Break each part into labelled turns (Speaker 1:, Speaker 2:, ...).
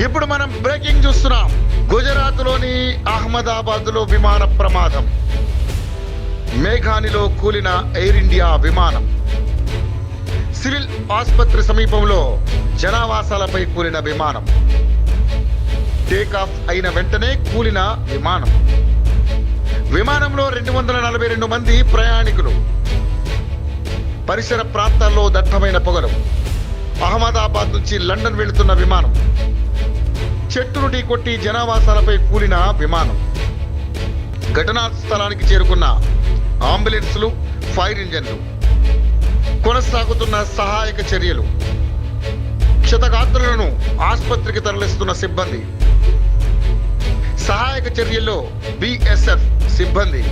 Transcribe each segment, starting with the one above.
Speaker 1: ఇప్పుడు మనం బ్రేకింగ్ చూస్తున్నాం. గుజరాత్ లోని అహ్మదాబాద్ లో విమాన ప్రమాదం. మేఘానిలో కూలిన ఎయిర్ ఇండియా విమానం. సివిల్ ఆసుపత్రి సమీపంలో జనావాసాలపై కూలిన విమానం. టేకాఫ్ అయిన వెంటనే కూలిన విమానం. విమానంలో 242 మంది ప్రయాణికులు. పరిసర ప్రాంతాల్లో దట్టమైన పొగలు. అహ్మదాబాద్ నుంచి లండన్ వెళుతున్న విమానం. చెట్టును ఢీకొట్టి జనావాసాలపై కూలిన విమానం. ఘటనా స్థలానికి చేరుకున్న అంబులెన్సులు, ఫైర్ ఇంజన్లు. కొనసాగుతున్న సహాయక చర్యలు. క్షతగాత్రులను ఆసుపత్రికి తరలిస్తున్న సిబ్బంది. సహాయక చర్యల్లో BSF సిబ్బంది.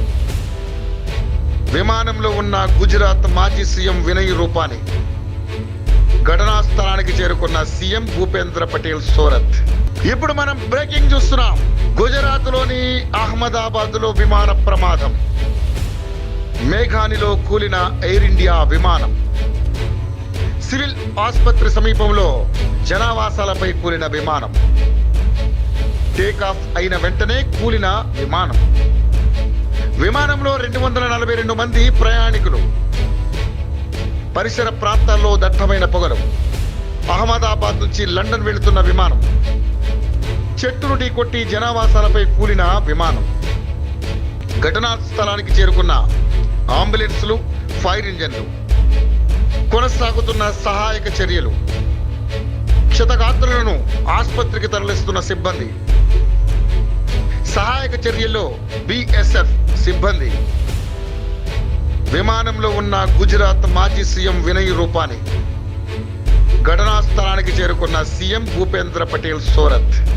Speaker 1: విమానంలో ఉన్న గుజరాత్ మాజీ సీఎం వినయ్ రూపానీ. ఘటనా స్థలానికి చేరుకున్న సీఎం భూపేంద్ర పటేల్ సూరత్. ఇప్పుడు మనం బ్రేకింగ్ చూస్తున్నాం. గుజరాత్ లోని అహ్మదాబాద్ లో విమాన ప్రమాదం. మేఘానిలో కూలిన ఎయిర్ ఇండియా విమానం. సివిల్ ఆసుపత్రి సమీపంలో జనావాసాలపై కూలిన విమానం. టేకాఫ్ అయిన వెంటనే కూలిన విమానం. విమానంలో 242 మంది ప్రయాణికులు. పరిసర ప్రాంతాల్లో దట్టమైన పొగలు. అహ్మదాబాద్ నుంచి లండన్ వెళుతున్న విమానం. చెట్టును ఢీకొట్టి జనావాసాలపై కూలిన విమానం. ఘటనా స్థలానికి చేరుకున్న అంబులెన్సులు, ఫైర్ ఇంజన్లు. కొనసాగుతున్న సహాయక చర్యలు. క్షతగాత్రులను ఆసుపత్రికి తరలిస్తున్న సిబ్బంది. సహాయక చర్యల్లో BSF సిబ్బంది. విమానంలో ఉన్న గుజరాత్ మాజీ సీఎం వినయ్ రూపానీ. ఘటనా స్థలానికి చేరుకున్న సీఎం భూపేంద్ర పటేల్ సూరత్.